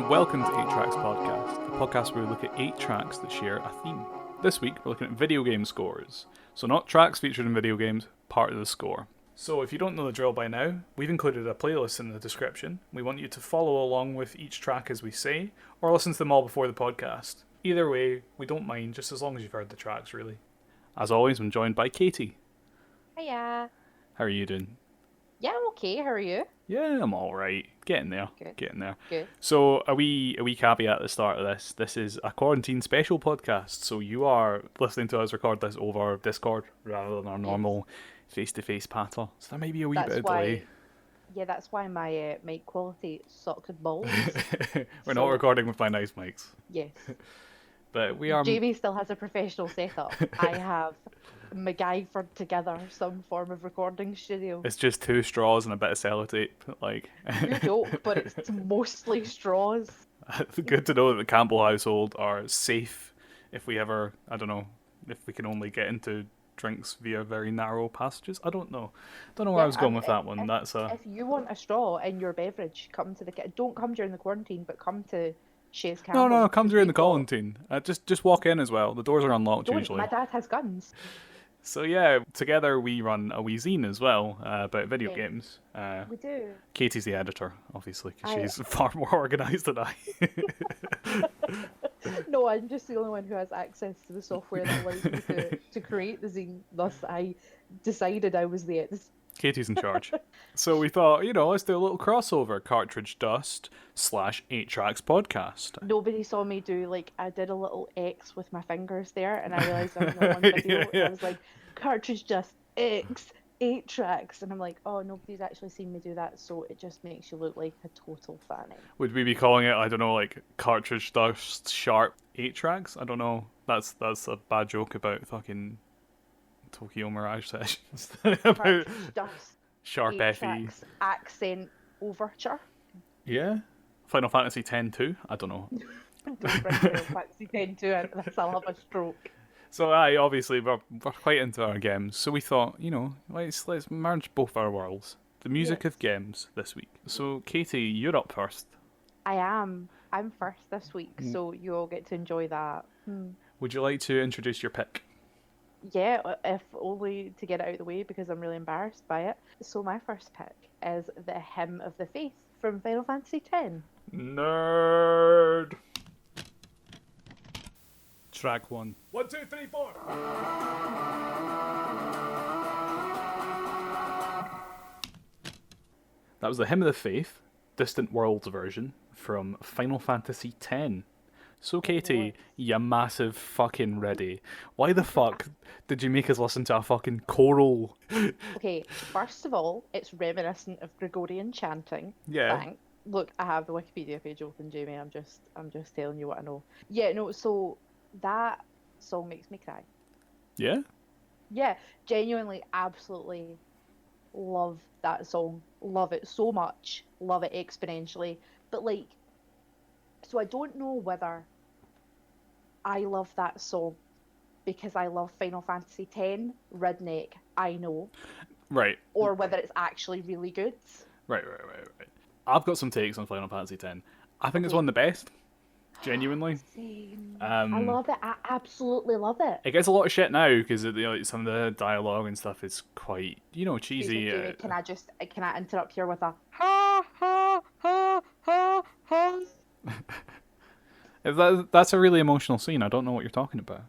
and welcome to 8 Tracks Podcast, the podcast where we look at 8 tracks that share a theme. This week, we're looking at video game scores. So not tracks featured in video games, part of the score. So if you don't know the drill by now, we've included a playlist in the description. We want you to follow along with each track as we say, or listen to them all before the podcast. Either way, we don't mind, just as long as you've heard the tracks, really. As always, I'm joined by Katie. Hiya. How are you doing? Yeah, I'm okay. How are you? Yeah, I'm alright. Getting there. Good. Getting there. Good. So a wee caveat at the start of this. This is a quarantine special podcast, so you are listening to us record this over Discord rather than our normal face-to-face patter. So there may be a wee bit of delay. Yeah, that's why my mic quality sucks balls. We're not recording with my nice mics. Yes. But we are... Jamie still has a professional setup. I have MacGyvered together some form of recording studio. It's just 2 straws and a bit of sellotape. Like... You joke, but it's mostly straws. Good to know that the Campbell household are safe if we ever, I don't know, if we can only get into drinks via very narrow passages. I don't know. Don't know where I was going with that one. If you want a straw in your beverage, come to the... Don't come during the quarantine, but come to Shays Campbell. No, come during the quarantine. Just walk in as well. The doors are unlocked usually. My dad has guns. So yeah, together we run a wee zine as well about video games. We do. Katie's the editor, obviously, because she's far more organised than I. No, I'm just the only one who has access to the software that allows me to create the zine. Thus, I decided I was the editor. Katie's in charge. So we thought, let's do a little crossover. Cartridge Dust / 8 Tracks Podcast. Nobody saw me do, I did a little X with my fingers there, and I realised I was on one video, and I was like, Cartridge Dust X, 8 tracks, and I'm like, oh, nobody's actually seen me do that, so it just makes you look like a total fanny. Would we be calling it, I don't know, Cartridge Dust Sharp 8 Tracks? I don't know. That's a bad joke about fucking Tokyo Mirage Sessions. About Dust, Sharp 8 FE. tracks, accent overture. Yeah. Final Fantasy X 2? I don't know. Don't bring Final Fantasy X to it, I'll have a stroke. So obviously we're quite into our games, so we thought, let's merge both our worlds. The music of games this week. So Katie, you're up first. I am. I'm first this week, so you all get to enjoy that. Would you like to introduce your pick? Yeah, if only to get it out of the way because I'm really embarrassed by it. So my first pick is the Hymn of the Faith from Final Fantasy X. Nerd! Track 1. 1, 2, 3, 4! That was the Hymn of the Faith, Distant Worlds version from Final Fantasy X. So Katie, you massive fucking ready. Why the fuck did you make us listen to a fucking choral? Okay, first of all, it's reminiscent of Gregorian chanting. Yeah. Look, I have the Wikipedia page open, Jamie. I'm just telling you what I know. Yeah, no, so that song makes me cry. Yeah? Yeah, genuinely, absolutely love that song. Love it so much. Love it exponentially. But so I don't know whether I love that song because I love Final Fantasy X, redneck, I know. Right. Or whether it's actually really good. Right. I've got some takes on Final Fantasy X. I think it's one of the best. Genuinely. Same. I love it. I absolutely love it. It gets a lot of shit now because some of the dialogue and stuff is quite, cheesy. Can I interrupt here with a ha ha ha ha ha? That's a really emotional scene. I don't know what you're talking about.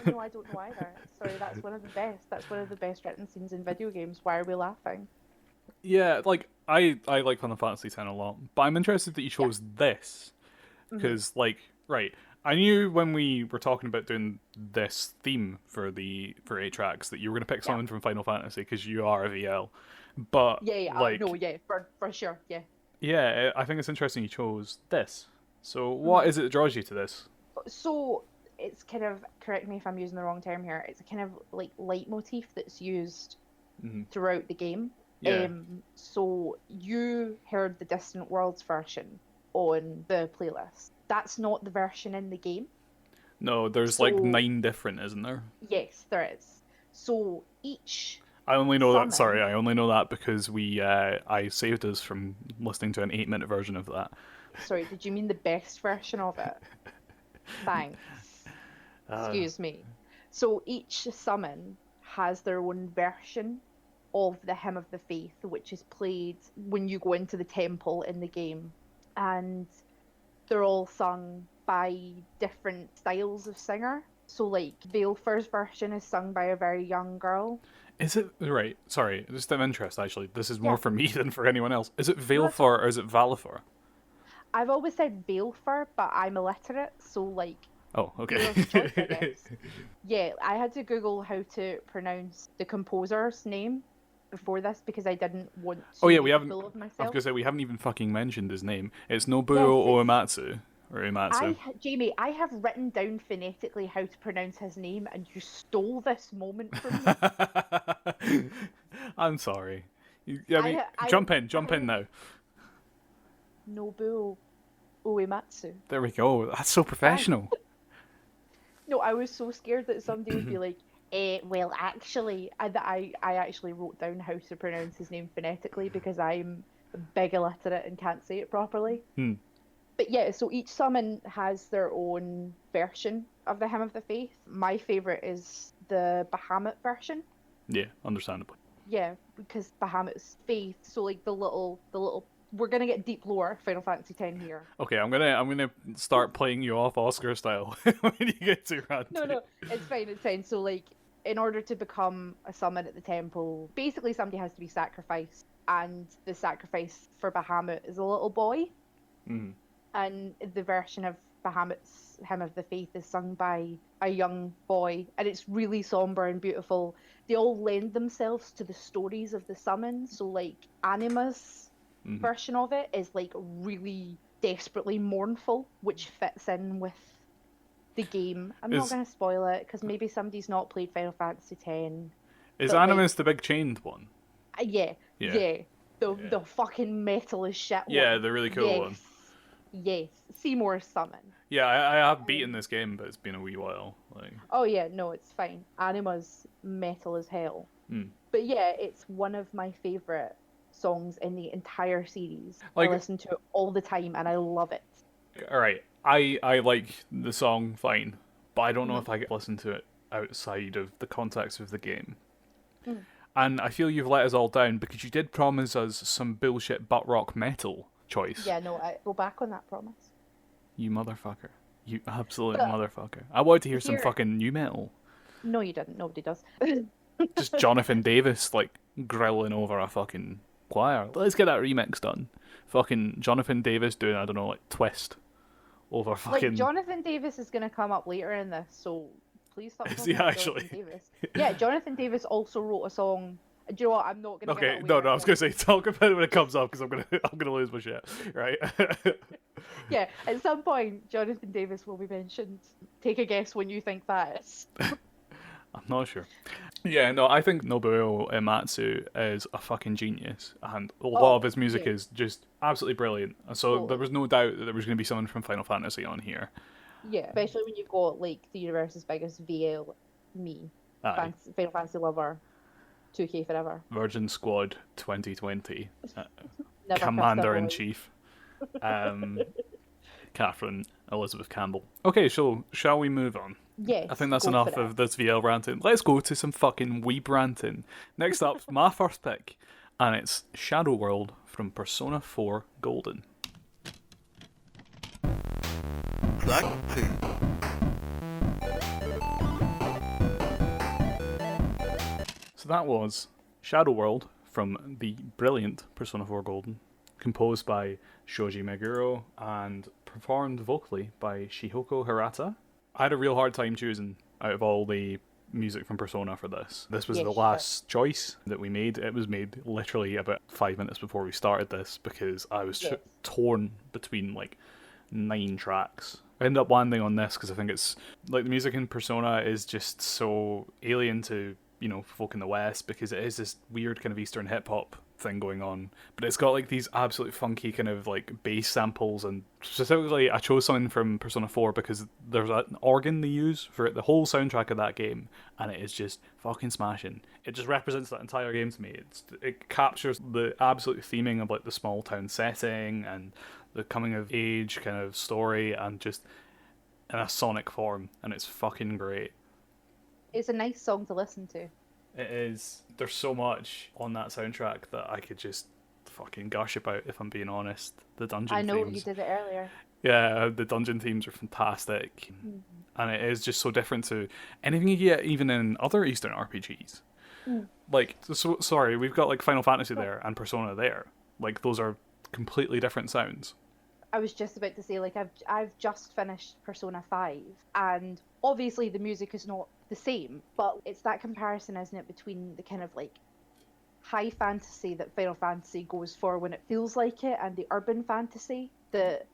No, I don't know either. Sorry, that's one of the best. That's one of the best written scenes in video games. Why are we laughing? Yeah, I like Final Fantasy X a lot, but I'm interested that you chose this because, right. I knew when we were talking about doing this theme for 8 tracks that you were going to pick something from Final Fantasy because you are a VL. But for sure, yeah. Yeah, I think it's interesting you chose this. So what is it that draws you to this? So it's kind of, correct me if I'm using the wrong term here, it's a kind of leitmotif that's used throughout the game. Yeah. So you heard the Distant Worlds version on the playlist. That's not the version in the game. No, there's 9 different, isn't there? Yes, there is. So each I only know summon. that. Sorry, I only know that because I saved us from listening to an 8-minute version of that. Sorry, did you mean the best version of it? Thanks. Excuse me. So each summon has their own version of the Hymn of the Faith, which is played when you go into the temple in the game. And they're all sung by different styles of singer. So, like, Valefor's version is sung by a very young girl. Is it right? Sorry, just out of interest. Actually, this is more Yeah. for me than for anyone else. Is it No, that's Valefor or is it Valifor? I've always said Valefor, but I'm illiterate, so, like, Oh, okay. dealer's choice, I guess. Yeah, I had to Google how to pronounce the composer's name before this because I didn't want to Oh yeah, we be haven't. full of I was myself. gonna say we haven't even fucking mentioned his name. It's Nobuo Yes, Uematsu or Uematsu. Jamie, I have written down phonetically how to pronounce his name, and you stole this moment from me. I'm sorry. I mean, I jump in now. Nobuo Uematsu. There we go. That's so professional. No, I was so scared that somebody would be like, well, actually, I actually wrote down how to pronounce his name phonetically because I'm big illiterate and can't say it properly. But yeah, so each summon has their own version of the Hymn of the Faith. My favourite is the Bahamut version. Yeah, understandably. Yeah, because Bahamut's faith, so like the little we're gonna get deep lore Final Fantasy X here. Okay, I'm gonna start playing you off Oscar style when you get to rant. No, it's fine. So like, in order to become a summon at the temple, basically somebody has to be sacrificed, and the sacrifice for Bahamut is a little boy. And the version of Bahamut's Hymn of the Faith is sung by a young boy, and it's really somber and beautiful. They all lend themselves to the stories of the summon, so like Anima's version of it is like really desperately mournful, which fits in with the game. I'm not going to spoil it because maybe somebody's not played Final Fantasy X. Is Animus the big chained one? Yeah. The fucking metal as shit one. Yeah, the really cool one. Yes, Seymour's summon. Yeah, I have beaten this game, but it's been a wee while. Like. Oh yeah, no, it's fine. Anima's metal as hell. But yeah, it's one of my favourite songs in the entire series. Like, I listen to it all the time and I love it. Alright, I like the song fine, but I don't know if I could listen to it outside of the context of the game. And I feel you've let us all down because you did promise us some bullshit butt rock metal choice. Yeah, no, I go back on that promise. You motherfucker. You absolute motherfucker. I wanted to hear some fucking new metal. No, you didn't. Nobody does. Just Jonathan Davis, like, grilling over a fucking choir. Let's get that remix done. Fucking Jonathan Davis doing, I don't know, like, Twist over fucking... Like, Jonathan Davis is going to come up later in this, so please stop talking Is he about actually? Jonathan Davis. Yeah, Jonathan Davis also wrote a song. Do you know what? I'm not going to Okay, no, I was going to say, talk about it when it comes up, because I'm gonna lose my shit, right? Yeah, at some point, Jonathan Davis will be mentioned. Take a guess when you think that is. I'm not sure. Yeah, no, I think Nobuo Uematsu is a fucking genius, and a lot of his music is just absolutely brilliant. So there was no doubt that there was going to be someone from Final Fantasy on here. Yeah, especially when you've got, like, the universe's biggest VL, me, Final Fantasy lover, 2K forever. Virgin Squad 2020. Never Commander-in-Chief. Catherine Elizabeth Campbell. Okay, so shall we move on? Yes. I think that's enough of this VL ranting. Let's go to some fucking weeb ranting. Next up, my first pick, and it's Shadow World from Persona 4 Golden. So that was Shadow World from the brilliant Persona 4 Golden, composed by Shoji Meguro and performed vocally by Shihoko Hirata. I had a real hard time choosing out of all the music from Persona for this. This was the last choice that we made. It was made literally about 5 minutes before we started this because I was torn between like 9 tracks. I ended up landing on this because I think it's like the music in Persona is just so alien to, you know, folk in the West because it is this weird kind of Eastern hip hop thing going on, but it's got like these absolutely funky kind of like bass samples, and specifically I chose something from Persona 4 because there's an organ they use for the whole soundtrack of that game, and it is just fucking smashing. It just represents that entire game to me. It captures the absolute theming of like the small town setting and the coming of age kind of story, and just in a sonic form, and it's fucking great. It's a nice song to listen to. It is. There's so much on that soundtrack that I could just fucking gush about, if I'm being honest. The dungeon themes. I know you did it earlier. Yeah, the dungeon themes are fantastic. Mm. And it is just so different to anything you get even in other Eastern RPGs. Mm. Like, so, sorry, we've got like Final Fantasy there and Persona there. Like, those are completely different sounds. I was just about to say, like, I've just finished Persona 5, and obviously the music is not the same, but it's that comparison, isn't it, between the kind of like high fantasy that Final Fantasy goes for when it feels like it, and the urban fantasy that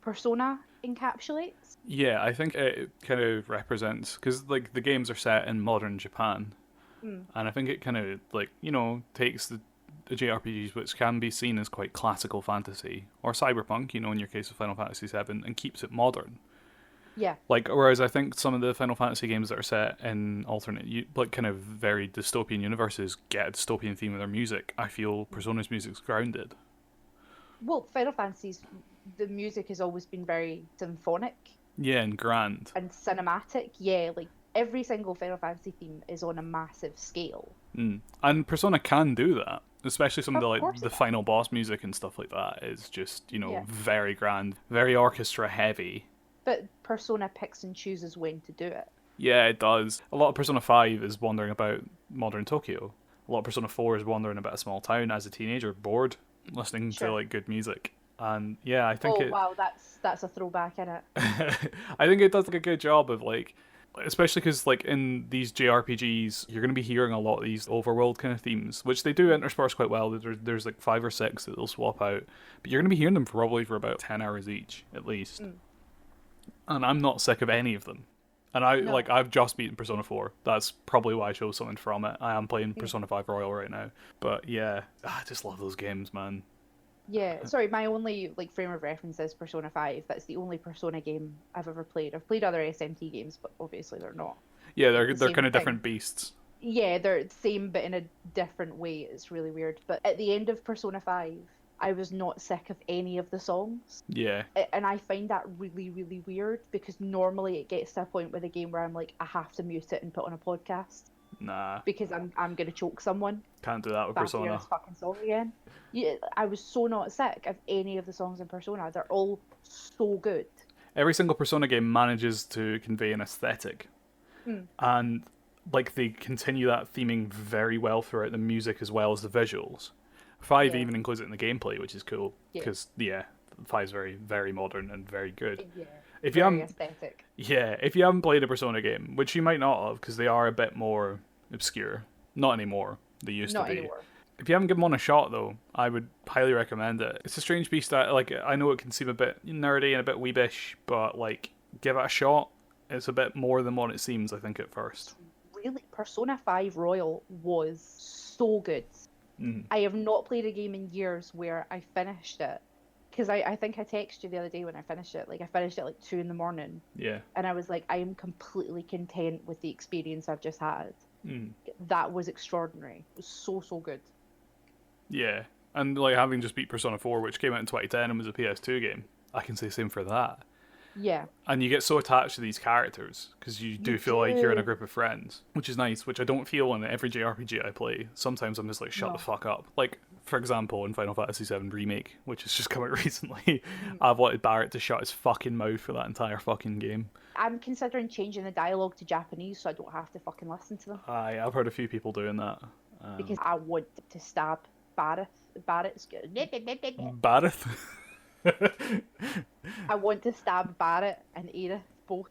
Persona encapsulates. Yeah, I think it kind of represents, because like the games are set in modern Japan, and I think it kind of like, you know, takes the JRPGs, which can be seen as quite classical fantasy or cyberpunk, you know, in your case of Final Fantasy VII, and keeps it modern. Yeah. Like, whereas I think some of the Final Fantasy games that are set in alternate, like, kind of very dystopian universes get a dystopian theme of their music. I feel Persona's music's grounded. Well, Final Fantasy's, the music has always been very symphonic. Yeah, and grand. And cinematic. Yeah, like, every single Final Fantasy theme is on a massive scale. And Persona can do that. Especially some of the like the final boss music and stuff like that is just, you know, very grand, very orchestra heavy. But Persona picks and chooses when to do it. Yeah, it does. A lot of Persona 5 is wandering about modern Tokyo. A lot of Persona 4 is wandering about a small town as a teenager, bored, listening to like good music. And yeah, I think wow, that's a throwback, innit? I think it does like a good job of like, especially because like in these JRPGs you're going to be hearing a lot of these overworld kind of themes, which they do intersperse quite well. There's like 5 or 6 that they'll swap out, but you're going to be hearing them probably for about 10 hours each at least. And I'm not sick of any of them, and I've just beaten Persona 4. That's probably why I chose something from it. I am playing Persona 5 Royal right now, but yeah, I just love those games, man. Yeah, sorry, my only like frame of reference is Persona 5. That's the only Persona game I've ever played. I've played other SMT games, but obviously they're not. Yeah, they're kind of different beasts. Yeah, they're the same, but in a different way. It's really weird. But at the end of Persona 5, I was not sick of any of the songs. Yeah. And I find that really, really weird, because normally it gets to a point with a game where I'm like, I have to mute it and put on a podcast. Nah. Because I'm gonna choke someone. Can't do that with Persona. Hear this fucking song again. Yeah, I was so not sick of any of the songs in Persona. They're all so good. Every single Persona game manages to convey an aesthetic, and like they continue that theming very well throughout the music as well as the visuals. 5 even includes it in the gameplay, which is cool because 5 is very, very modern and very good. Yeah. If very aesthetic. Yeah, if you haven't played a Persona game, which you might not have because they are a bit more obscure. Not anymore. They used to be. Anymore. If you haven't given one a shot, though, I would highly recommend it. It's a strange beast that, like, I know it can seem a bit nerdy and a bit weebish, but, like, give it a shot. It's a bit more than what it seems, I think, at first. Really, Persona 5 Royal was so good. I have not played a game in years where I finished it. Because I think I texted you the other day when I finished it. Like, I finished it at like 2 a.m. Yeah. And I was like, I am completely content with the experience I've just had. That was extraordinary. It was so, so good. Yeah. And, like, having just beat Persona 4, which came out in 2010 and was a PS2 game, I can say the same for that. Yeah. And you get so attached to these characters because you do feel like you're in a group of friends, which is nice, which I don't feel in every JRPG I play. Sometimes I'm just like, shut the fuck up. Like, for example, in Final Fantasy VII Remake, which has just come out recently, I've wanted Barrett to shut his fucking mouth for that entire fucking game. I'm considering changing the dialogue to Japanese so I don't have to fucking listen to them. I've heard a few people doing that. Because I want to stab Barrett. Barrett's good. Barrett? I want to stab Barrett and Aerith both,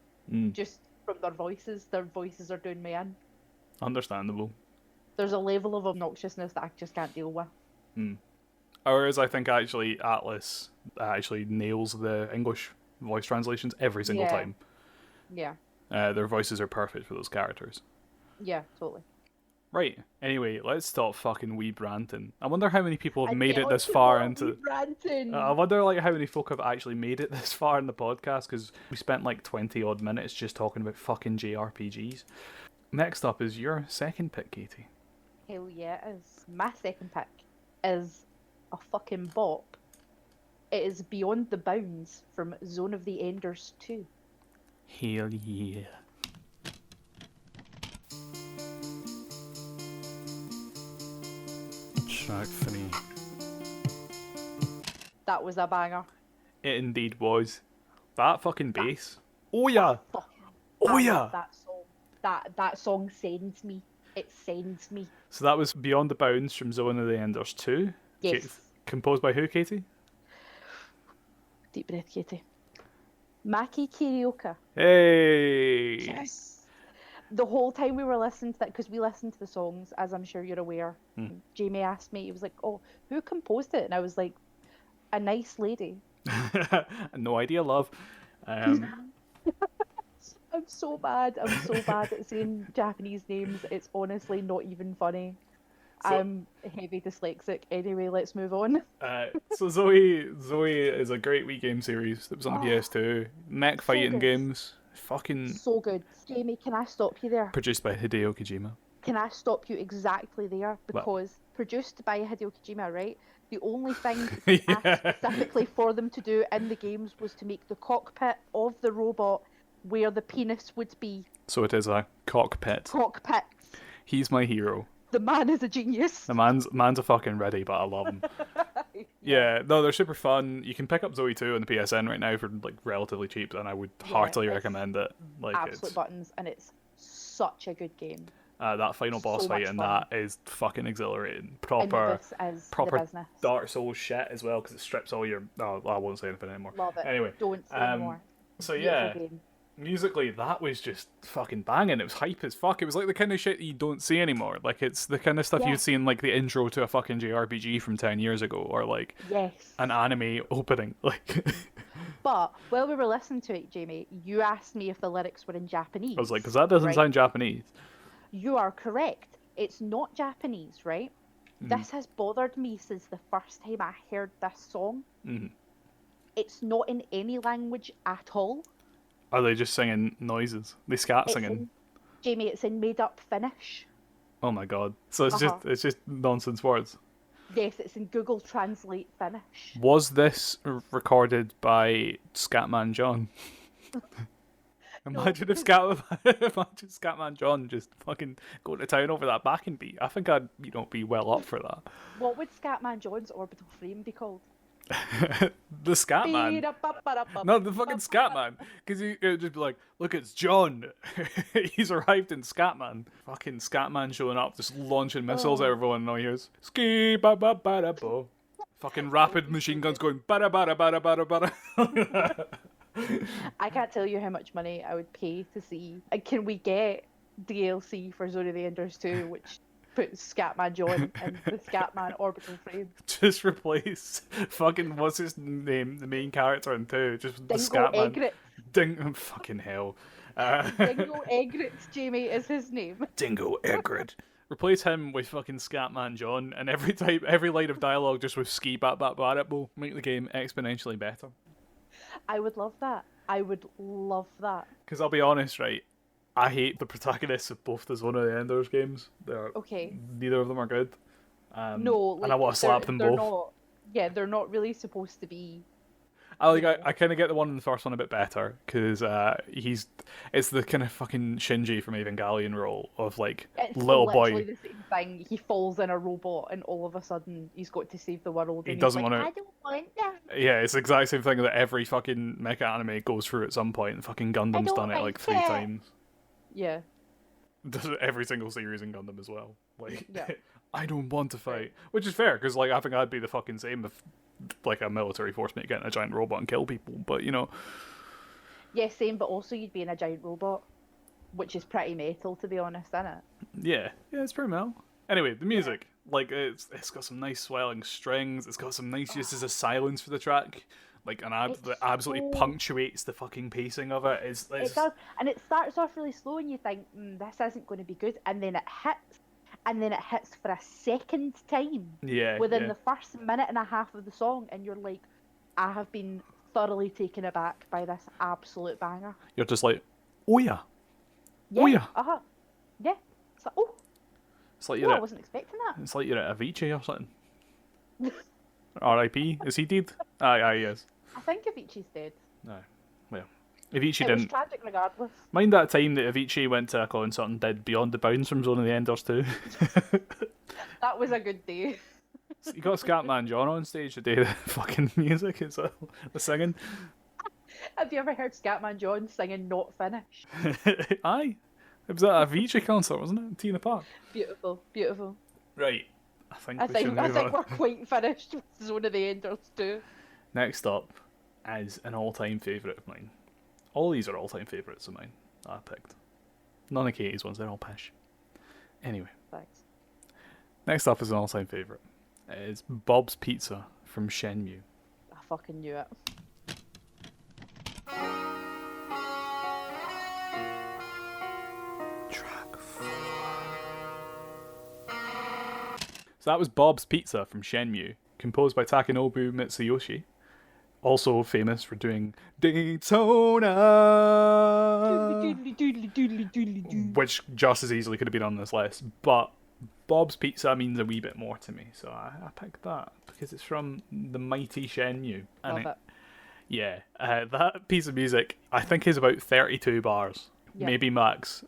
just from their voices. Their voices are doing me in. Understandable. There's a level of obnoxiousness that I just can't deal with. Whereas I think actually Atlas actually nails the English voice translations every single time. Yeah. Their voices are perfect for those characters. Yeah, totally. Right. Anyway, let's stop fucking weeb ranting. I wonder how many people have And made get it this onto far what into. we're ranting. I wonder like how many folk have actually made it this far in the podcast because we spent like 20 odd minutes just talking about fucking JRPGs. Next up is your second pick, Katie. Hell yeah, it is. My second pick is a fucking bop. It is Beyond the Bounds from Zone of the Enders 2. Hell yeah. Track 3. That was a banger. It indeed was. That fucking bass. Oh yeah. Fucking, Oh I yeah. love that song. That song sends me. It sends me. So that was Beyond the Bounds from Zone of the Enders 2. Yes. Composed by who, Katie? Deep breath, Katie. Maki Kirioka. Hey! Yes. The whole time we were listening to that, because we listened to the songs, as I'm sure you're aware. Jamie asked me, he was like, "Oh, who composed it?" And I was like, "A nice lady." No idea, love. I'm so bad. I'm so bad at saying Japanese names. It's honestly not even funny. So- I'm heavy dyslexic. Anyway, let's move on. So Zoe is a great Wii game series that was on the PS2. Mech fighting good. games. Fucking So good. Jamie, can I stop you there? produced by Hideo Kojima. Can I stop you exactly there? Because produced by Hideo Kojima, right? The only thing he asked specifically for them to do in the games was to make the cockpit of the robot where the penis would be. So it is a cockpit. Cockpits. He's my hero. The man is a genius. The man's a fucking ready, but I love him. Yeah, no, they're super fun. You can pick up Zoe 2 on the PSN right now for like relatively cheap, and I would heartily it's recommend it. Like Absolute it's buttons, and it's such a good game. that final boss So fight much and fun. that is fucking exhilarating. And Proper this is proper the business. Dark Souls shit as well because it strips all your. Oh, I won't say anything anymore. Love it. Anyway, Don't say anymore. so Beautiful yeah, game. musically that was just fucking banging. It was hype as fuck. It was like the kind of shit you don't see anymore. Like it's the kind of stuff Yeah. you'd see in like the intro to a fucking JRPG from 10 years ago, or like Yes. an anime opening. Like But while we were listening to it, Jamie, you asked me if the lyrics were in Japanese. I was like, because that doesn't right? sound Japanese. You are correct. It's not Japanese, right? This has bothered me since the first time I heard this song. It's not in any language at all. Are they just singing noises? They scat It's singing. in, Jamie, it's in made up Finnish. Oh my god! So it's Uh-huh. just nonsense words. Yes, it's in Google Translate Finnish. Was this recorded by Scatman John? Imagine if Scatman John just fucking go to town over that backing beat. I think I'd be well up for that. What would Scatman John's orbital frame be called? The Scatman. No, the fucking Scatman. Because it would just be like, look, it's John. He's arrived in Scatman. Fucking Scatman showing up, just launching missiles at everyone, and all he hears, ski ba ba ba da bo. Fucking rapid machine guns going ba da ba da ba da ba da ba da. I can't tell you how much money I would pay to see. And can we get DLC for Zone of the Enders 2, which puts Scatman John in the Scatman orbital frame? Just replace fucking, what's his name, the main character in 2, just with the Dingo Scatman. Egret. Fucking hell. Dingo Egret, Jamie, is his name. Dingo Egret. Replace him with fucking Scatman John, and every line of dialogue just with ski bat bat bat it will make the game exponentially better. I would love that. I would love that. Because I'll be honest, right? I hate the protagonists of both the Zone of the Enders games. Okay. Neither of them are good. No, and I want to slap them both. Not, yeah, they're not really supposed to be. I kind of get the one in the first one a bit better because it's the kind of fucking Shinji from Evangelion role of like It's little literally boy. the same thing. He falls in a robot, and all of a sudden he's got to save the world. He And doesn't he's like, wanna- I don't want that. Yeah, it's the exact same thing that every fucking mecha anime goes through at some point. And fucking Gundam's don't done it like like 3 it. times. Yeah. Does it every single series in Gundam as well. Like, Yeah. I don't want to fight, which is fair because like I think I'd be the fucking same if like a military forced me to get in a giant robot and kill people. But you know, Yeah, same. But also, you'd be in a giant robot, which is pretty metal, to be honest, isn't it? yeah, it's pretty well. Anyway, the music, like it's got some nice swelling strings. It's got some nice uses of silence for the track. Like that absolutely so- punctuates the fucking pacing of it. It does, and it starts off really slow, and you think this isn't going to be good, and then it hits, and then it hits for a second time Yeah, within yeah. the first minute and a half of the song, and you're like, I have been thoroughly taken aback by this absolute banger. You're just like, oh yeah, oh Yeah, yeah. yeah. It's like, oh, It's like oh, you're I at, wasn't expecting it's like you're at Avicii or something. that. R.I.P. Is he dead? Aye, he is. I think Avicii's dead. No, well, Avicii It was didn't. tragic regardless. Mind that time that Avicii went to a concert and did Beyond the Bounds from Zone of the Enders too. That was a good day. You got Scatman John on stage to do the fucking music as well, the singing. Have you ever heard Scatman John singing Not Finished? Aye, it was at a Avicii concert, wasn't it? In Tina Park. Beautiful, beautiful. Right, I think I we should think move on. we're quite finished with Zone of the Enders too. Next up is an all-time favourite of mine. All these are all-time favourites of mine that I picked. None of Katie's ones, they're all pish. Anyway, Thanks. next up is an all-time favourite. It is Bob's Pizza from Shenmue. I fucking knew it. Track 4. So that was Bob's Pizza from Shenmue, composed by Takenobu Mitsuyoshi, also famous for doing Daytona, which just as easily could have been on this list, but Bob's Pizza means a wee bit more to me, so I picked that because it's from the mighty Shenmue. And Love it. yeah, that piece of music I think is about 32 bars, Yeah. maybe max,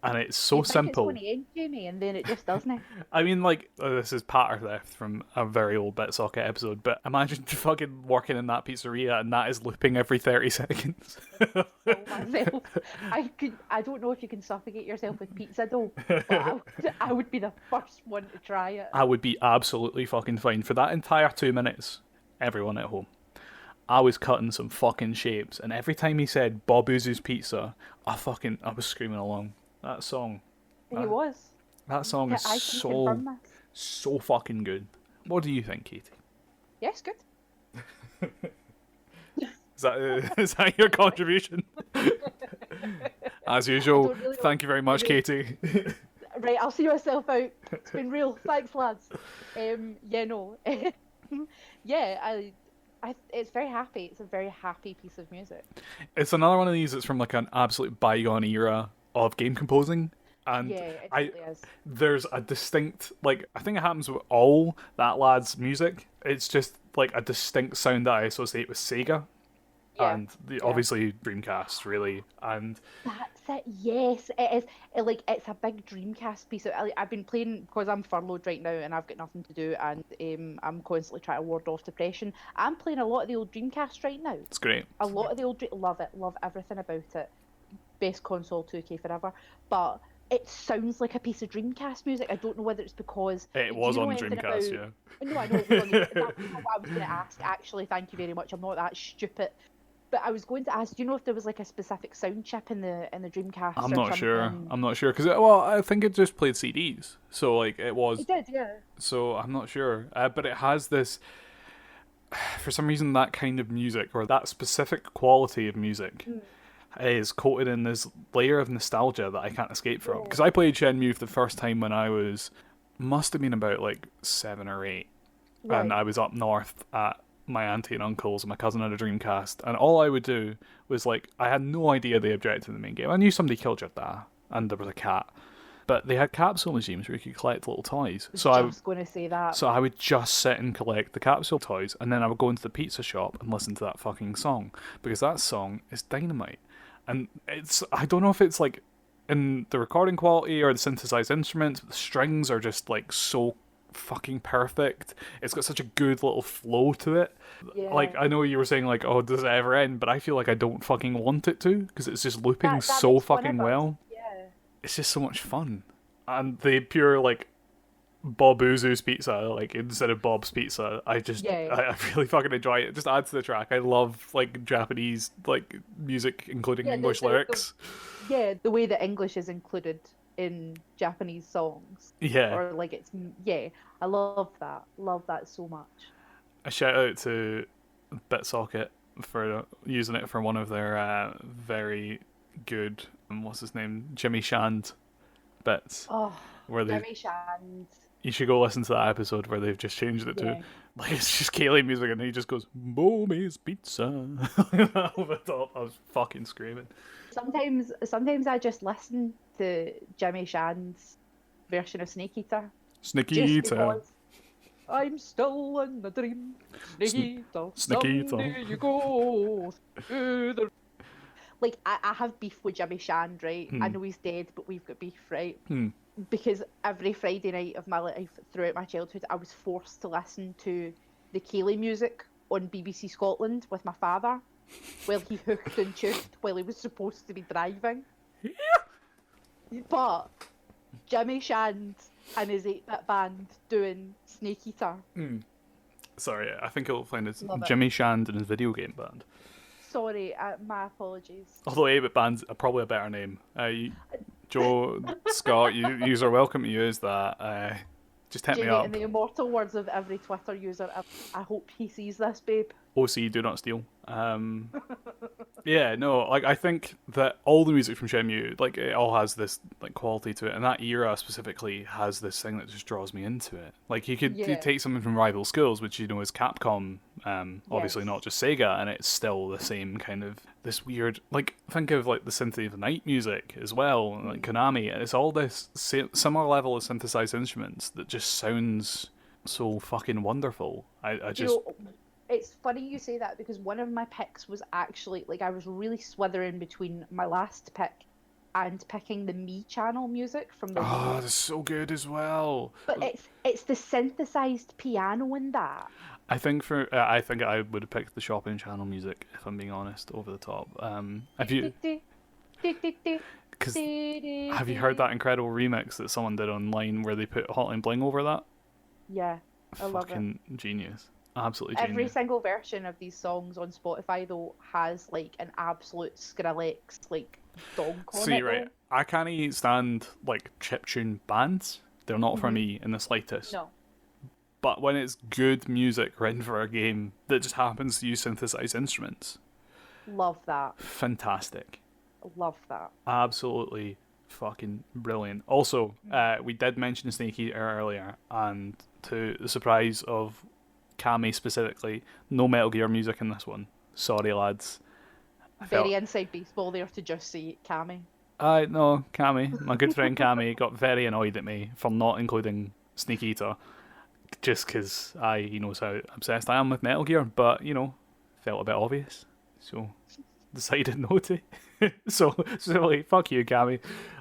and it's so You think simple. It's going to end, Jamie, and then it just doesn't. I mean, like, this is patter theft from a very old BitSocket episode, but imagine fucking working in that pizzeria and that is looping every 30 seconds. Myself. I don't know if you can suffocate yourself with pizza dough, but I would be the first one to try it. I would be absolutely fucking fine. For that entire 2 minutes, everyone at home, I was cutting some fucking shapes, and every time he said Bob Uzu's Pizza, I was screaming along. That song. He was. That song Yeah, is I can confirm this. so fucking good. What do you think, Katie? Yes, good. Is that your contribution? As usual, don't really know thank you very much, Katie. Right, I'll see myself out. It's been real. Thanks, lads. Yeah, no. Yeah, it's very happy. It's a very happy piece of music. It's another one of these that's from like an absolute bygone era of game composing. And Yeah, it totally is. there's a distinct, like, I think it happens with all that lad's music. It's just like a distinct sound that I associate with Sega. Yeah, And yeah. obviously Dreamcast, really. And That's it. Yes, it is. It's a big Dreamcast piece. I've been playing because I'm furloughed right now and I've got nothing to do, and I'm constantly trying to ward off depression. I'm playing a lot of the old Dreamcast right now. it's great. A lot of the old love it, love everything about it. Best console, 2K forever. But it sounds like a piece of Dreamcast music. I don't know whether it's because It was do you know on anything Dreamcast, about- yeah. No, I know it was on the. That was not what I was going to ask. Actually, thank you very much. I'm not that stupid. But I was going to ask, do you know if there was like a specific sound chip in the Dreamcast? I'm or not sure. something? I'm not sure because I think it just played CDs, so like it was. It did, yeah. So I'm not sure, but it has this. For some reason, that kind of music or that specific quality of music is coated in this layer of nostalgia that I can't escape from. Because I played Shenmue for the first time when I must have been about like 7 or 8, Right. and I was up north at my auntie and uncle's, and my cousin had a Dreamcast, and all I would do was like, I had no idea the objective of the main game. I knew somebody killed your dad, and there was a cat, but they had capsule machines where you could collect little toys. So I was going to say that. I would just sit and collect the capsule toys, and then I would go into the pizza shop and listen to that fucking song, because that song is dynamite. And I don't know if it's like in the recording quality or the synthesized instruments, but the strings are just like so fucking perfect. It's got such a good little flow to it. Yeah. Like, I know you were saying like, oh, does it ever end? But I feel like I don't fucking want it to, because it's just looping That so makes fun fucking of us. well. Yeah. It's just so much fun. And the pure like Bob Uzu's Pizza, like instead of Bob's Pizza, I really fucking enjoy it. It just adds to the track. I love like Japanese like music, including Yeah, English lyrics. Yeah, the way that English is included in Japanese songs. Yeah. Or like I love that. Love that so much. A shout out to BitSocket for using it for one of their very good, what's his name, Jimmy Shand bits. Oh, where they Jimmy Shand. you should go listen to that episode where they've just changed it to Yeah. like it's just Kaylee music and he just goes Mommy's pizza over the top. I was fucking screaming. Sometimes I just listen to Jimmy Shand's version of Snake Eater Sneaky just Eater. because I'm still in a dream. Snake Eater, Snake Eater. someday you go through the... Like, I have beef with Jimmy Shand, right? I know he's dead, but we've got beef, right? Because every Friday night of my life throughout my childhood, I was forced to listen to the Kaylee music on BBC Scotland with my father while he hooked and toothed while he was supposed to be driving. But Jimmy Shand and his 8-bit band doing Snake Eater. Sorry, I think it'll find it's Love it. Jimmy Shand and his video game band. Sorry, my apologies. Although 8-bit band's probably a better name. Joe, Scott, you are welcome to use that. Just hit Jamie, me up. in the immortal words of every Twitter user, I hope he sees this, babe. OC, do not steal. Yeah, no, like I think that all the music from Shenmue, like it all has this like quality to it, and that era specifically has this thing that just draws me into it. Like you could take something from Rival Schools, which you know is Capcom, obviously not just Sega, and it's still the same kind of this weird. Like think of like the Symphony of the Night music as well, like Konami, and it's all this similar level of synthesized instruments that just sounds so fucking wonderful. I just. It's funny you say that because one of my picks was actually, like, I was really swithering between my last pick and picking the Me channel music from the Oh, that's so good as well. But it's the synthesized piano in that. I think I would have picked the shopping channel music if I'm being honest, over the top. Have you heard that incredible remix that someone did online where they put Hotline Bling over that? Yeah, I love it. Fucking genius. Absolutely genius. Every single version of these songs on Spotify though has like an absolute Skrillex like donk on it. See, right, I can't stand like chiptune bands. They're not for me in the slightest. No. But when it's good music written for a game that just happens to use synthesized instruments, love that. Fantastic. Love that. Absolutely fucking brilliant. Also, we did mention Snake Eater earlier, and to the surprise of Cammy specifically, no Metal Gear music in this one. Sorry, lads. Very inside baseball there to just see Cammy. No, Cammy, my good friend Cammy, got very annoyed at me for not including Snake Eater, just because he knows how obsessed I am with Metal Gear, but, you know, felt a bit obvious, so decided not to. so like, fuck you, Cammy.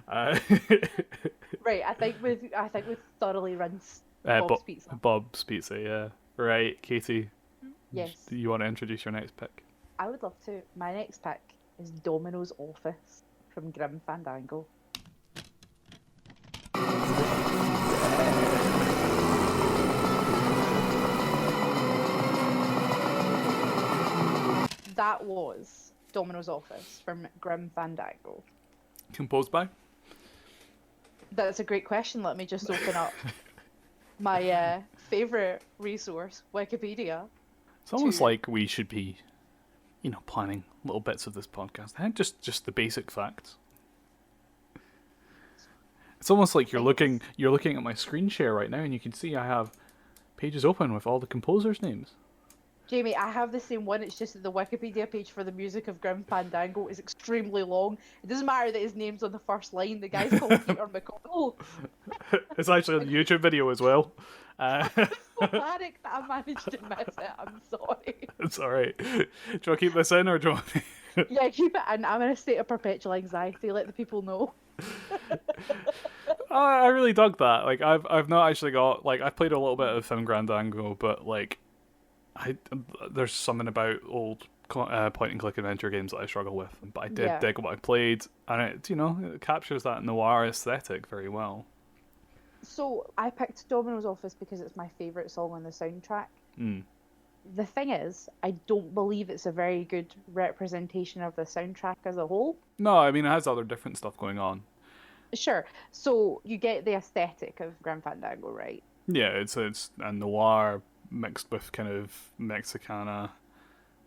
Right, I think we've thoroughly rinsed Bob's Pizza. Bob's Pizza, yeah. Right, Katie. Yes. Do you want to introduce your next pick? I would love to. My next pick is Domino's Office from Grim Fandango. That was Domino's Office from Grim Fandango. Composed by? That's a great question. Let me just open up my favourite resource, Wikipedia. It's almost like we should be, you know, planning little bits of this podcast. Just the basic facts. It's almost like you're looking at my screen share right now, and you can see I have pages open with all the composers' names. Jamie, I have the same one. It's just that the Wikipedia page for the music of Grim Fandango is extremely long. It doesn't matter that his name's on the first line. The guy's called Peter McConnell. It's actually a YouTube video as well. It's so panic that I managed to miss it. I'm sorry. It's alright. Do you want to keep this in, or do you want me... Yeah, keep it in. I'm in a state of perpetual anxiety. Let the people know. I really dug that. Like, I've not actually got... Like, I've played a little bit of Film Grandango, but, like... there's something about old point-and-click adventure games that I struggle with, but I did dig what I played, and it captures that noir aesthetic very well. So I picked Domino's Office because it's my favourite song on the soundtrack. The thing is, I don't believe it's a very good representation of the soundtrack as a whole. No, I mean, it has other different stuff going on. Sure. So you get the aesthetic of Grim Fandango, right? Yeah, it's a noir mixed with kind of Mexicana.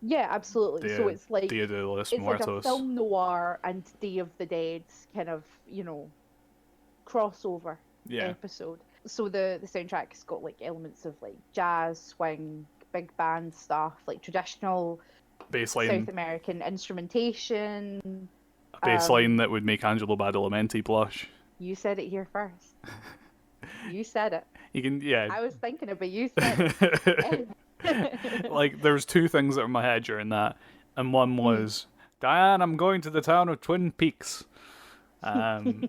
Yeah, absolutely. So it's like Dia de los it's Muertos. like a film noir and Day of the Dead kind of, crossover. Yeah. episode. So the soundtrack has got like elements of like jazz, swing, big band stuff, like traditional Bassline. South American instrumentation. A bassline that would make Angelo Badalamenti blush. You said it here first. You said it. You can, yeah. I was thinking it, but you said it. Like, there's two things that were in my head during that, and one was, Diane, I'm going to the town of Twin Peaks. And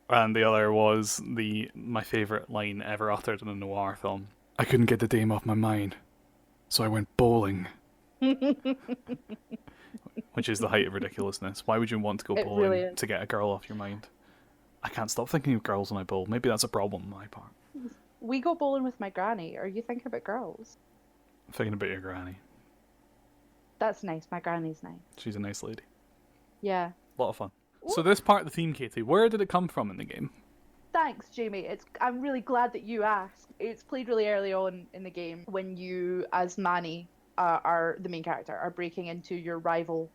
the other was my favourite line ever uttered in a noir film. I couldn't get the dame off my mind, so I went bowling. Which is the height of ridiculousness. Why would you want to go bowling really to get a girl off your mind? I can't stop thinking of girls when I bowl. Maybe that's a problem on my part. We go bowling with my granny. Are you thinking about girls? I'm thinking about your granny. That's nice. My granny's nice. She's a nice lady. Yeah. A lot of fun. So this part of the theme, Katie, where did it come from in the game? Thanks, Jamie. I'm really glad that you asked. It's played really early on in the game when you, as Manny, are the main character, are breaking into your rival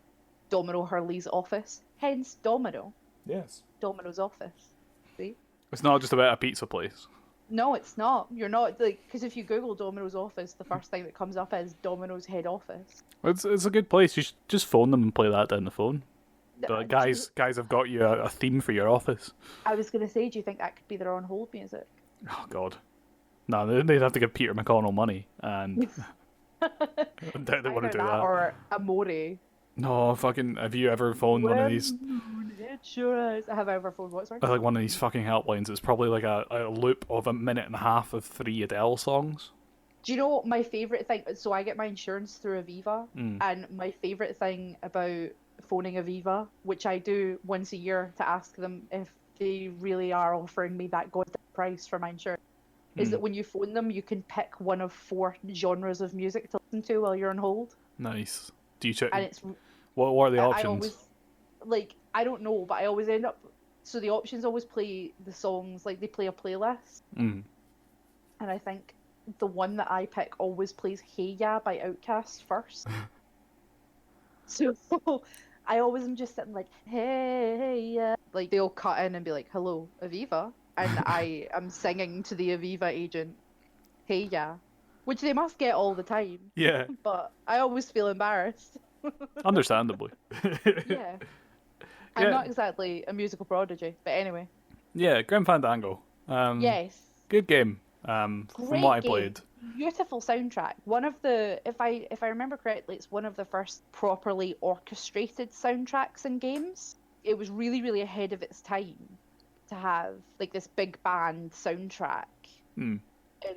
Domino Hurley's office. Hence Domino. Yes. Domino's office. See? It's not just about a pizza place. No, it's not. You're not, like, because if you Google Domino's office, the first thing that comes up is Domino's head office. It's a good place. You should just phone them and play that down the phone. But guys, I've got you a theme for your office. I was going to say, do you think that could be their on hold music? Oh, God. No, they'd have to give Peter McConnell money, and I doubt they want to do that. Or Amore. No, fucking, have you ever phoned one of these... It sure is. Have I ever phoned what, sorry? Like one of these fucking helplines. It's probably like a loop of a minute and a half of 3 Adele songs. Do you know my favourite thing? So I get my insurance through Aviva, and my favourite thing about phoning Aviva, which I do once a year to ask them if they really are offering me that goddamn price for my insurance, is that when you phone them, you can pick one of 4 genres of music to listen to while you're on hold. Nice. Do you check? And it's what are the options? I always, like, I don't know, but I always end up. So the options always play the songs, like they play a playlist. And I think the one that I pick always plays Hey Ya by Outkast first. So I always am just sitting like, hey, yeah. Like they'll cut in and be like, hello, Aviva. And I am singing to the Aviva agent, hey, yeah. Which they must get all the time. Yeah. But I always feel embarrassed. Understandably. Yeah. I'm not exactly a musical prodigy, but anyway. Yeah, Grim Fandango. Yes. Good game. From what I played. Beautiful soundtrack. One of the, if I remember correctly, it's one of the first properly orchestrated soundtracks in games. It was really, really ahead of its time to have like this big band soundtrack in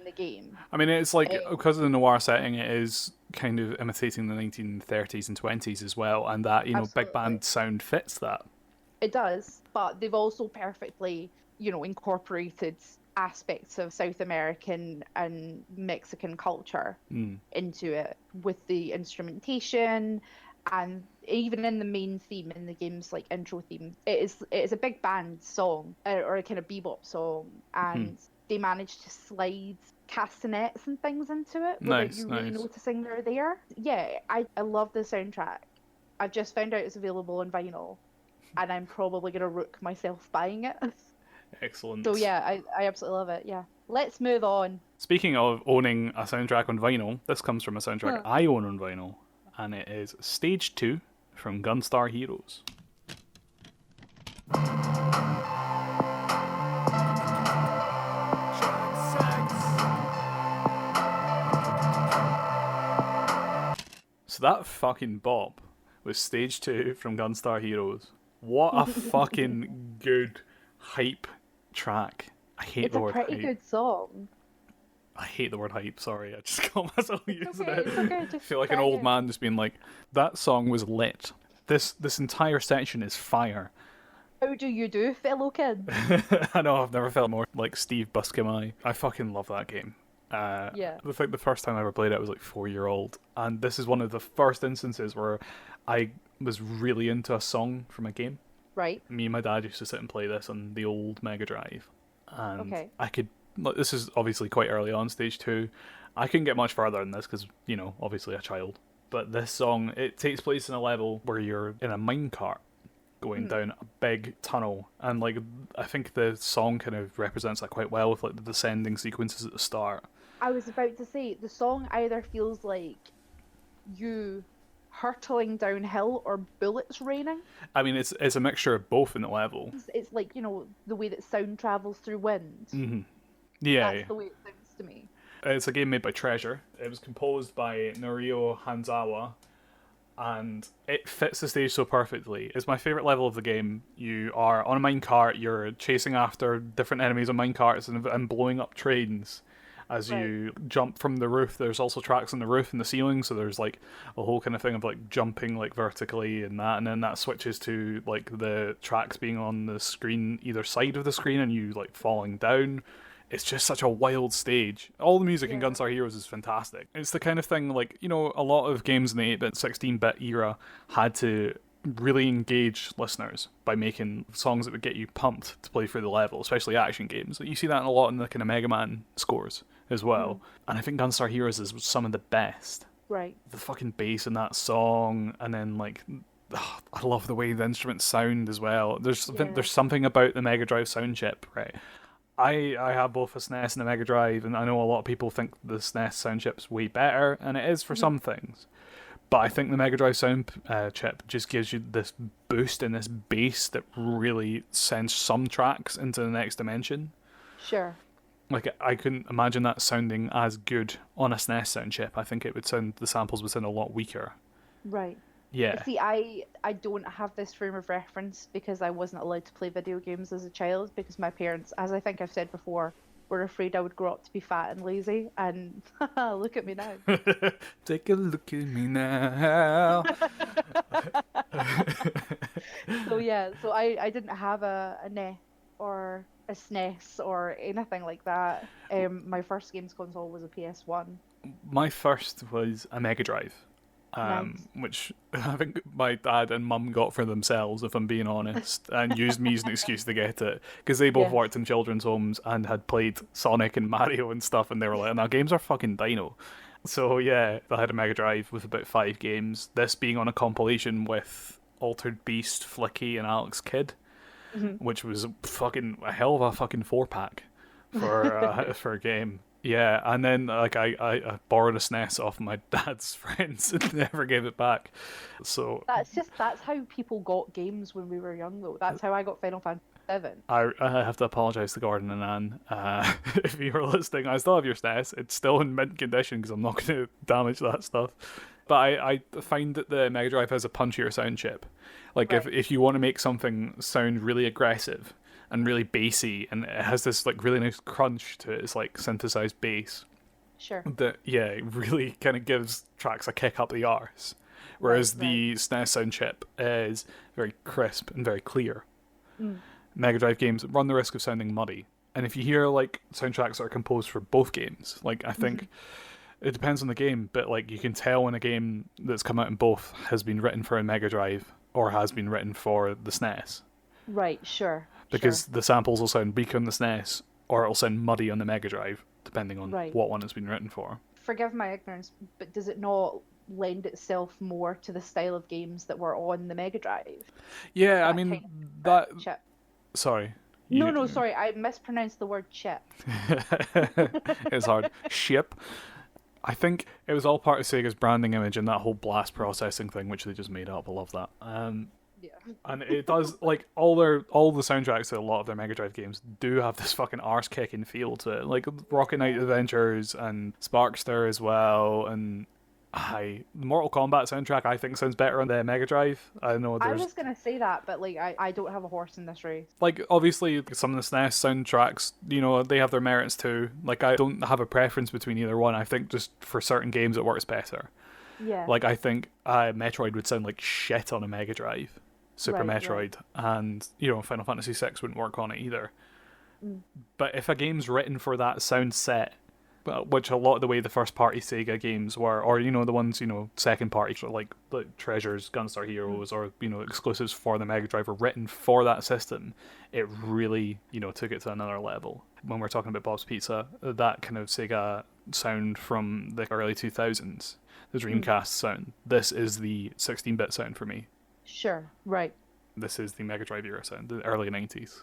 the game. I mean, it's like, because of the noir setting, it is kind of imitating the 1930s and 20s as well, and that, you know, Absolutely. big band sound fits that. It does, but they've also perfectly, you know, incorporated aspects of South American and Mexican culture into it with the instrumentation, and even in the main theme, in the game's like intro theme, it is a big band song or a kind of bebop song, and they managed to slide castanets and things into it without you really noticing they're there. Yeah, I love the soundtrack. I've just found out it's available on vinyl, and I'm probably gonna rook myself buying it. Excellent. So yeah, I absolutely love it. Yeah. Let's move on. Speaking of owning a soundtrack on vinyl, this comes from a soundtrack I own on vinyl, and it is Stage 2 from Gunstar Heroes. So that fucking bop was Stage 2 from Gunstar Heroes. What a fucking good hype track. I hate the word hype. It's a pretty good song. I hate the word hype, sorry. I just caught myself using it. It's okay, I feel like an old man just being like, that song was lit. This entire section is fire. How do you do, fellow kid? I know, I've never felt more like Steve Buscemi. I fucking love that game. Yeah. I think the first time I ever played it, I was like 4-year-old. And this is one of the first instances where I was really into a song from a game. Right. Me and my dad used to sit and play this on the old Mega Drive. And Okay. I could... Like, this is obviously quite early on, Stage 2. I couldn't get much further than this because, you know, obviously a child. But this song, it takes place in a level where you're in a minecart going down a big tunnel, and like I think the song kind of represents that quite well with like the descending sequences at the start. I was about to say the song either feels like you hurtling downhill or bullets raining. I mean, it's a mixture of both in the level. It's like, you know, the way that sound travels through wind. Mm-hmm. Yeah, That's the way it sounds to me. it's a game made by Treasure. It was composed by Norio Hanzawa, and it fits the stage so perfectly. It's my favourite level of the game. You are on a minecart, you're chasing after different enemies on minecarts and blowing up trains as you jump from the roof. There's also tracks on the roof and the ceiling, so there's like a whole kind of thing of like jumping like vertically and then that switches to like the tracks being on the screen either side of the screen and you like falling down. It's just such a wild stage. All the music in Gunstar Heroes is fantastic. It's the kind of thing, like, you know, a lot of games in the 8-bit, 16-bit era had to really engage listeners by making songs that would get you pumped to play through the level, especially action games. You see that a lot in the kind of Mega Man scores as well. And I think Gunstar Heroes is some of the best. Right. The fucking bass in that song, and then, like, I love the way the instruments sound as well. There's something about the Mega Drive sound chip, right? I have both a SNES and a Mega Drive, and I know a lot of people think the SNES sound chip's way better, and it is for some things. But I think the Mega Drive sound chip just gives you this boost and this bass that really sends some tracks into the next dimension. Sure. Like, I couldn't imagine that sounding as good on a SNES sound chip. I think the samples would sound a lot weaker. Right. Yeah. See, I don't have this frame of reference because I wasn't allowed to play video games as a child because my parents, as I think I've said before, were afraid I would grow up to be fat and lazy. And look at me now. Take a look at me now. So I didn't have a NES or a SNES or anything like that. My first games console was a PS1. My first was a Mega Drive. Nice. Which I think my dad and mum got for themselves, if I'm being honest, and used me as an excuse to get it, because they both worked in children's homes and had played Sonic and Mario and stuff, and they were like, "Now games are fucking dino." So yeah, I had a Mega Drive with about 5 games. This being on a compilation with Altered Beast, Flicky, and Alex Kidd, which was fucking a hell of a fucking 4-pack for for a game. Yeah, and then like I borrowed a SNES off my dad's friends and never gave it back. So that's how people got games when we were young though. That's how I got Final Fantasy VII. I have to apologise to Gordon and Anne. If you were listening, I still have your SNES. It's still in mint condition because I'm not going to damage that stuff. But I find that the Mega Drive has a punchier sound chip. Like if you want to make something sound really aggressive and really bassy, and it has this like really nice crunch to it. It's like synthesized bass. Sure. That it really kind of gives tracks a kick up the arse. Whereas the SNES sound chip is very crisp and very clear. Mega Drive games run the risk of sounding muddy. And if you hear like soundtracks that are composed for both games, like I think it depends on the game, but like you can tell when a game that's come out in both has been written for a Mega Drive or has been written for the SNES. Right, sure. Because the samples will sound weak on the SNES, or it'll sound muddy on the Mega Drive, depending on what one it's been written for. Forgive my ignorance, but does it not lend itself more to the style of games that were on the Mega Drive? Yeah, I mean, that... chip. Sorry. No, sorry, I mispronounced the word chip. It's hard. Ship. I think it was all part of Sega's branding image and that whole blast processing thing, which they just made up. I love that. And it does, like, all the soundtracks to a lot of their Mega Drive games do have this fucking arse-kicking feel to it. Like, Rocket Knight Adventures and Sparkster as well, and the Mortal Kombat soundtrack I think sounds better on the Mega Drive. I know I was going to say that, but, like, I don't have a horse in this race. Like, obviously, some of the SNES soundtracks, you know, they have their merits too. Like, I don't have a preference between either one. I think just for certain games it works better. Yeah. Like, I think Metroid would sound like shit on a Mega Drive. Super Metroid, and you know, Final Fantasy VI wouldn't work on it either. But if a game's written for that sound set, which a lot of the way the first party Sega games were, or you know, the ones, you know, second party like Treasures, Gunstar Heroes, or you know, exclusives for the Mega Drive were written for that system, it really, you know, took it to another level. When we're talking about Bob's Pizza, that kind of Sega sound from the early 2000s, the Dreamcast sound, this is the 16-bit sound for me. Sure, right. This is the Mega Drive era sound, the early 90s.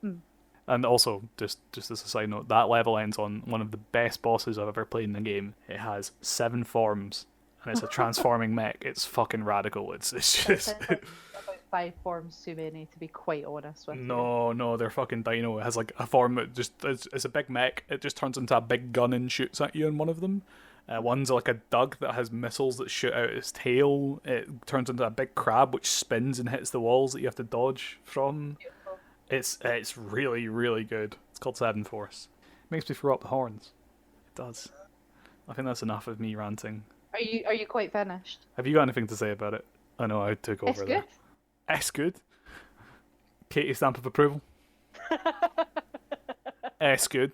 Mm. And also, just as a side note, that level ends on one of the best bosses I've ever played in the game. It has 7 forms, and it's a transforming mech. It's fucking radical. It's That just... sounds like about 5 forms too many, to be quite honest with you. No, they're fucking dino. It has like a form that just... It's a big mech. It just turns into a big gun and shoots at you in one of them. One's like a dug that has missiles that shoot out its tail. It turns into a big crab which spins and hits the walls that you have to dodge from. Beautiful. It's really, really good. It's called Seven Force. Makes me throw up the horns. It does. I think that's enough of me ranting. Are you quite finished? Have you got anything to say about it? I know I took over It's there. good. It's good. Katie, stamp of approval. It's good.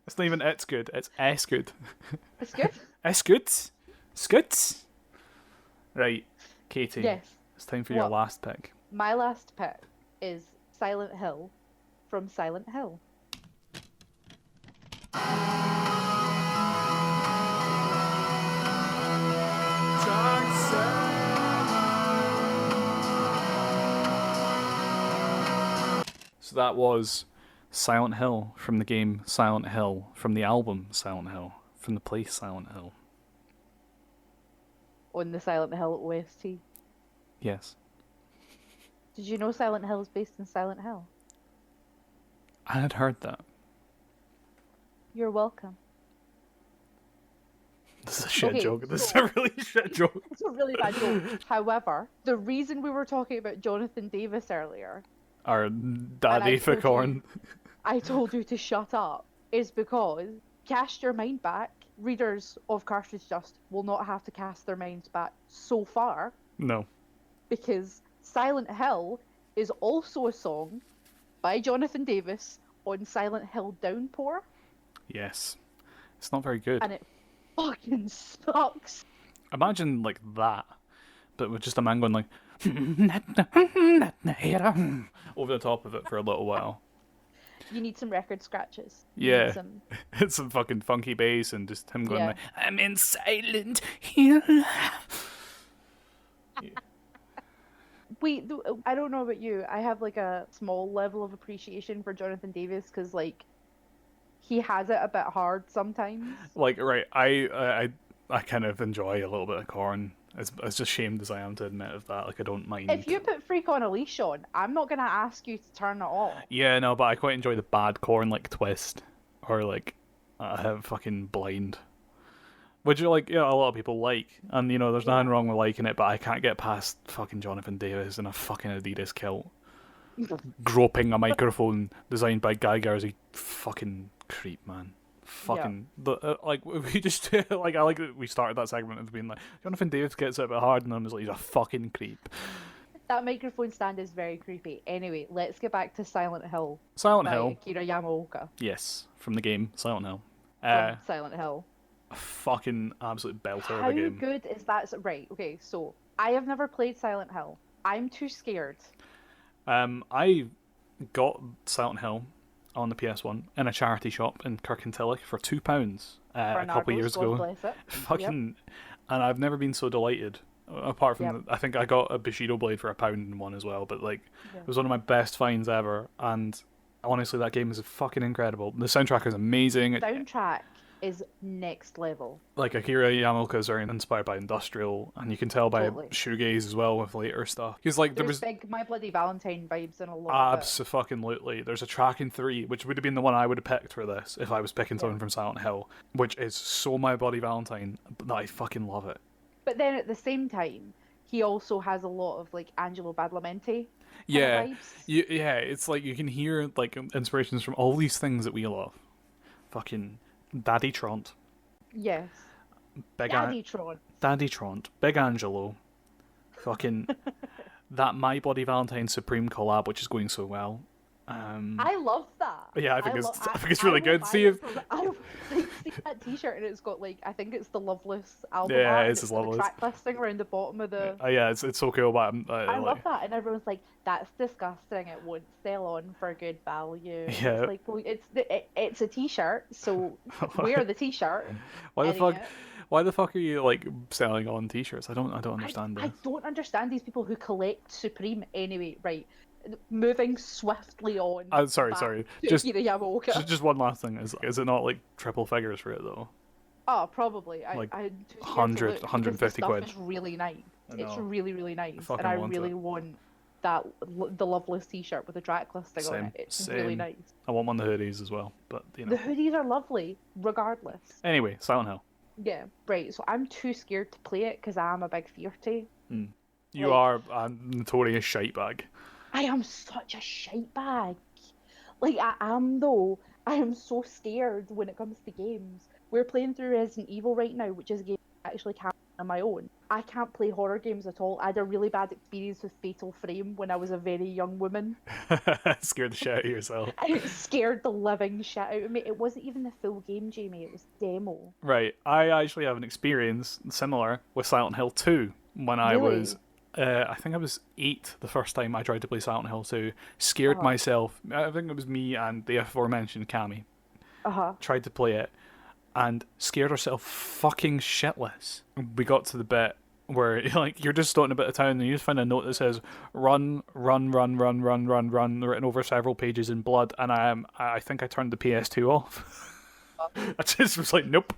It's not even it's good. It's S good. It's good. It's good. It's good. Right, Katie. Yes. It's time for your What? last pick. My last pick is Silent Hill from Silent Hill. So that was Silent Hill from the game Silent Hill, from the album Silent Hill, from the place Silent Hill. On the Silent Hill OST. Yes. Did you know Silent Hill is based in Silent Hill? I had heard that. You're welcome. This is a shit Okay, joke. This is so- a really shit joke. It's a really bad joke. However, the reason we were talking about Jonathan Davis earlier, Our daddy told you- Ficorn. I told you to shut up, is because cast your mind back. Readers of Cartridge Dust will not have to cast their minds back so far, No. because Silent Hill is also a song by Jonathan Davis on Silent Hill Downpour, Yes. It's not very good. and it fucking sucks. Imagine like that, but with just a man going like over the top of it for a little while. You need some record scratches. You Yeah. need some... It's some fucking funky bass and just him going Yeah. like, I'm in Silent Hill. Yeah. I don't know about you. I have like a small level of appreciation for Jonathan Davis because like he has it a bit hard sometimes. Like, right, I kind of enjoy a little bit of Korn. As just shamed as I am to admit of that, like I don't mind. If you put Freak on a Leash on, I'm not gonna ask you to turn it off. Yeah, no, but I quite enjoy the bad Korn like Twist or like fucking Blind, which like a lot of people like, and there's nothing wrong with liking it, but I can't get past fucking Jonathan Davis in a fucking Adidas kilt, groping a microphone designed by Guy Garza. Fucking creep, man. Fucking like we just like I like that we started that segment as being like Jonathan Davis gets it a bit hard, and I was like, he's a fucking creep. That microphone stand is very creepy. Anyway, let's get back to Silent Hill Silent by Hill, Akira Yamaoka yes, from the game Silent Hill. from Silent Hill. A fucking absolute belter How of a game. good is that? Right, okay, so I have never played Silent Hill. I'm too scared. I got Silent Hill on the PS1 in a charity shop in Kirkintilloch for £2 a couple of years God ago. bless it. Fucking, and I've never been so delighted. Apart from, Yep. I think I got a Bushido blade for £1 in one as well. But like, Yeah. it was one of my best finds ever. And honestly, that game is fucking incredible. The soundtrack is amazing. Soundtrack is next level. Like Akira Yamaoka is very inspired by industrial, and you can tell by Totally. shoegaze as well with later stuff. Because like there There's was big My Bloody Valentine vibes in a lot of it. Abso-fucking-lutely. There's a track in 3, which would have been the one I would have picked for this if I was picking something from Silent Hill, which is so My Bloody Valentine that I fucking love it. But then at the same time, he also has a lot of like Angelo Badalamenti Yeah, vibes. yeah. It's like you can hear like inspirations from all these things that we love. Fucking Daddy Tront, Yes. Big Daddy Tron. Daddy Tront, Big Angelo, fucking that My Bloody Valentine Supreme collab, which is going so well. I love that. Yeah, I think it's really good. See if See that T-shirt and it's got like I think it's the Loveless album. Yeah, art, and it's got Loveless. the track listing around the bottom of the. yeah, it's so cool. But I like, love that, and everyone's like, "That's disgusting. It won't sell on for good value." And Yeah. It's like, well, it's a T-shirt, so wear the T-shirt. Why the fuck? idiot. Why the fuck are you like selling on t-shirts? I don't understand I this. don't understand these people who collect Supreme. Anyway, right. Moving swiftly on. Sorry, back sorry. to Just Akira Yamaoka. just one last thing. Is it not like triple figures for it though? Oh, probably. Like I'm too scared to 100, look because 150 the quid. stuff is really nice. I It's know. really, really nice, fucking and I want really it. want that the Loveless T-shirt with the track listing on it. It's really nice. I want one of the hoodies as well, but you know. The hoodies are lovely, regardless. Anyway, Silent Hill. Yeah, right. So I'm too scared to play it because I am a big fearty. You Like- are a notorious shite bag. I am such a shite bag. Like I am though. I am so scared when it comes to games. We're playing through Resident Evil right now, which is a game I actually can't play on my own. I can't play horror games at all. I had a really bad experience with Fatal Frame when I was a very young woman. Scared the shit out of yourself. And it scared the living shit out of me. It wasn't even the full game, Jamie. It was demo. Right, I actually have an experience similar with Silent Hill 2 when I Really? was, I think I was 8 the first time I tried to play Silent Hill 2. Scared myself. I think it was me and the aforementioned Cammy. Tried to play it and scared herself fucking shitless. We got to the bit where like you're just starting a bit of town and you just find a note that says run, run, run, run, run, run, run, written over several pages in blood, and I think I turned the PS2 off. I just was like, nope,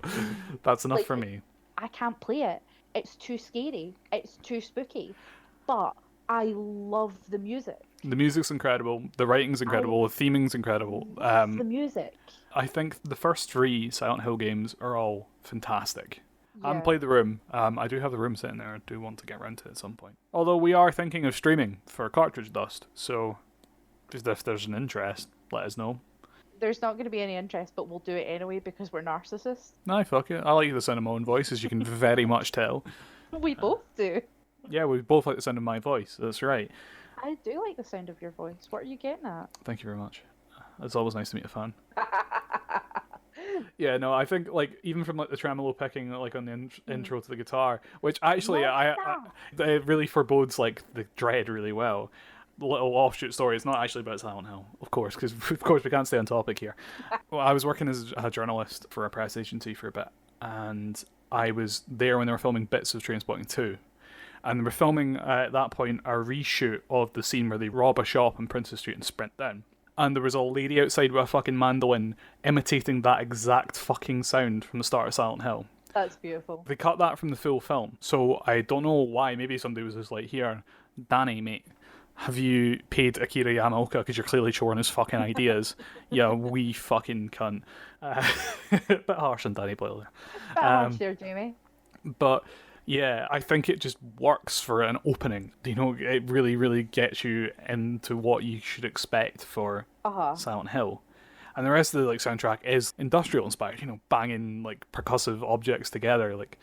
that's enough for me. I can't play it. It's too scary. It's too spooky. But I love the music. The music's incredible, the writing's incredible, the theming's incredible. The music. I think the first 3 Silent Hill games are all fantastic. I haven't Yeah. played the room. I do have the room sitting there. I do want to get around to it at some point. Although we are thinking of streaming for cartridge dust, so if there's an interest, let us know. There's not going to be any interest, but we'll do it anyway because we're narcissists. Nah, fuck it. I like the sound of my own voice, as you can very much tell. We both do. Yeah, we both like the sound of my voice. That's right. I do like the sound of your voice. What are you getting at? Thank you very much. It's always nice to meet a fan. Yeah, no, I think like even from like the tremolo picking like on the intro to the guitar, which actually it really forebodes like the dread really well. The little offshoot story. It's not actually about Silent Hill, of course, because of course we can't stay on topic here. Well, I was working as a journalist for a press agency for a bit, and I was there when they were filming bits of Trainspotting 2. And they were filming at that point a reshoot of the scene where they rob a shop on Princess Street and sprint down. And there was a lady outside with a fucking mandolin imitating that exact fucking sound from the start of Silent Hill. That's beautiful. They cut that from the full film. So I don't know why. Maybe somebody was just like, here, Danny, mate, have you paid Akira Yamaoka because you're clearly chewing his fucking ideas? Yeah, we fucking cunt. Bit harsh on Danny Boyle there. There, Jamie. But yeah, I think it just works for an opening. You know, it really, really gets you into what you should expect for Silent Hill. And the rest of the like soundtrack is industrial inspired, you know, banging like percussive objects together, like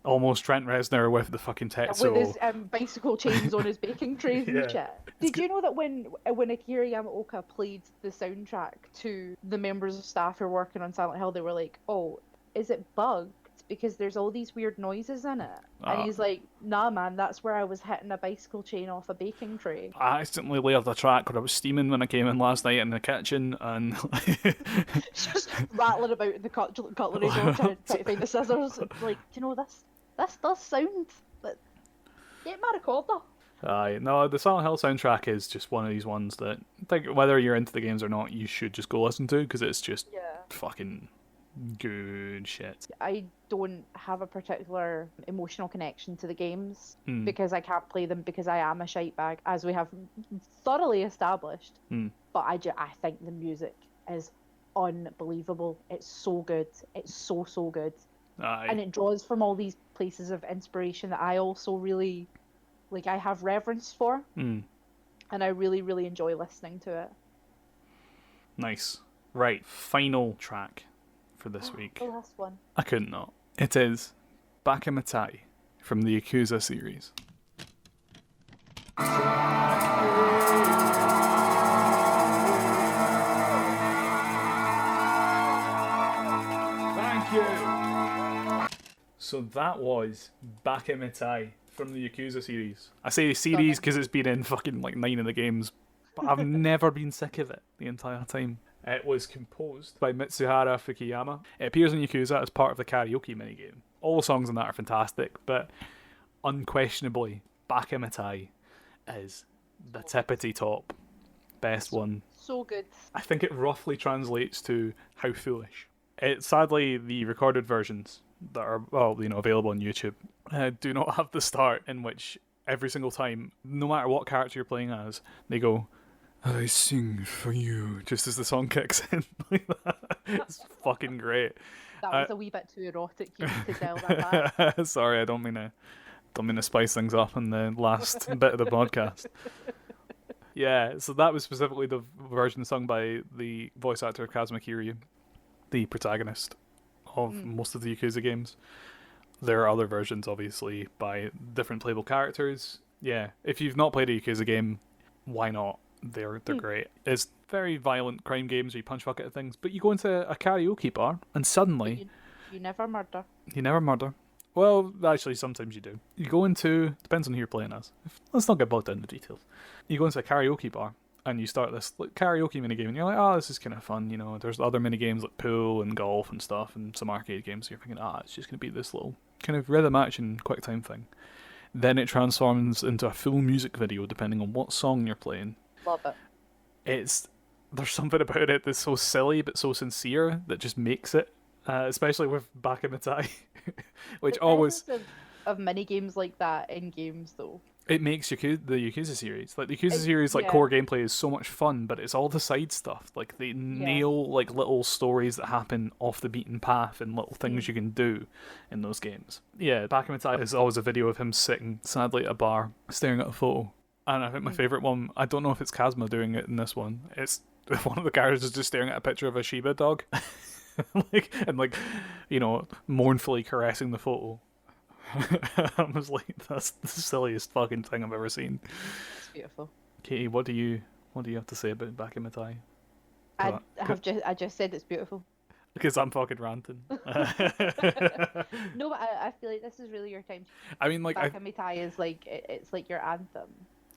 almost Trent Reznor with the fucking Tetsuo. With his bicycle chains on his baking trays and Yeah. shit. Did you know that when Akira Yamaoka played the soundtrack to the members of staff who are working on Silent Hill, they were like, oh, is it bugged? Because there's all these weird noises in it. And he's like, nah, man, that's where I was hitting a bicycle chain off a baking tray. I accidentally layered the track where I was steaming when I came in last night in the kitchen, and Just rattling about in the cutlery door trying to find the scissors. Like, do you know, this does sound, but get my recorder. no, the Silent Hill soundtrack is just one of these ones that I think whether you're into the games or not, you should just go listen to because it's just fucking good shit. I don't have a particular emotional connection to the games because I can't play them because I am a shite bag, as we have thoroughly established. But I think the music is unbelievable. It's so good. It's so good. And it draws from all these places of inspiration that I also really, like, I have reverence for. And I really, really enjoy listening to it. Nice. Right, final track for this week. The last one. I couldn't not. It is Bakamatai from the Yakuza series. Thank you! So that was Bakamatai from the Yakuza series. I say series because it's been in fucking like 9 of the games, but I've never been sick of it the entire time. It was composed by Mitsuhara Fukuyama. It appears in Yakuza as part of the karaoke minigame. all the songs in that are fantastic, but unquestionably, Bakamitai is the tippity top best one. So good. I think it roughly translates to How Foolish. Sadly, the recorded versions that are available on YouTube do not have the start in which every single time, no matter what character you're playing as, they go, "I sing for you," just as the song kicks in like that. It's fucking great. That was a wee bit too erotic. You need to dial that back. Sorry, I don't mean to spice things up in the last bit of the podcast. Yeah, so that was specifically the version sung by the voice actor Kazuma Kiryu, the protagonist of most of the Yakuza games. There are other versions, obviously, by different playable characters. Yeah, if you've not played a Yakuza game, why not? They're great. It's very violent crime games where you punch fuck at things, but you go into a karaoke bar and suddenly you never murder. You never murder. Well, actually, sometimes you do. You go into... Depends on who you're playing as. Let's not get bogged down in the details. You go into a karaoke bar, and you start this karaoke minigame, and you're like, oh, this is kind of fun, you know. There's other minigames like pool and golf and stuff, and some arcade games, so you're thinking, it's just going to be this little kind of rhythm action, quick time thing. Then it transforms into a full music video, depending on what song you're playing. Love it. There's something about it that's so silly, but so sincere, that just makes it. Especially with Bakamitai, which the always of mini games like that in games though. It makes the Yakuza series like the Yakuza series core gameplay is so much fun, but it's all the side stuff. Like they nail like little stories that happen off the beaten path and little things you can do in those games. Yeah, Bakamitai is always a video of him sitting sadly at a bar staring at a photo. And I think my favorite one, I don't know if it's Kazuma doing it in this one. It's one of the characters is just staring at a picture of a Shiba dog. Mournfully caressing the photo. I was like, that's the silliest fucking thing I've ever seen. It's beautiful. Katie, what do you have to say about Bakamitai? I just said it's beautiful. Because I'm fucking ranting. No, but I feel like this is really your time. I mean, like, Bakamitai is like it's like your anthem.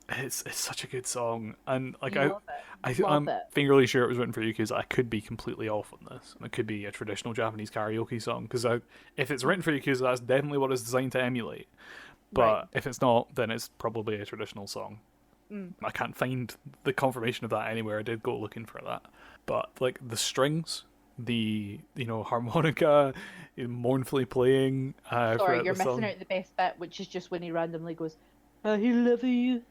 It's such a good song, and like I'm fairly sure it was written for Yakuza. I could be completely off on this. It could be a traditional Japanese karaoke song because if it's written for Yakuza, that's definitely what it's designed to emulate. But if it's not, then it's probably a traditional song. I can't find the confirmation of that anywhere. I did go looking for that, but like the strings, the harmonica, mournfully playing. Sorry, you're missing out the best bit, which is just when he randomly goes, "I love you."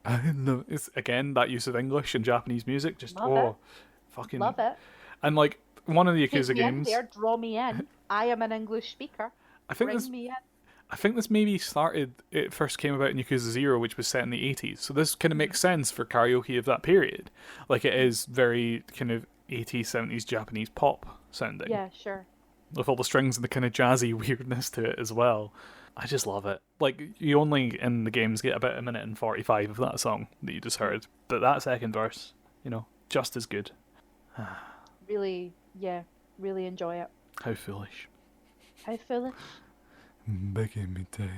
I know. It's again that use of English and Japanese music. Just fucking love it. And like one of the Yakuza games. There, draw me in. I am an English speaker. Bring me in. I think this maybe started. It first came about in Yakuza 0, which was set in the 80s. So this kind of makes sense for karaoke of that period. Like it is very kind of 80s, 70s Japanese pop sounding. Yeah, sure. With all the strings and the kind of jazzy weirdness to it as well. I just love it. Like, you only in the games get about 1:45 of that song that you just heard. But that second verse, just as good. Really enjoy it. How foolish. How foolish. Bakamitai.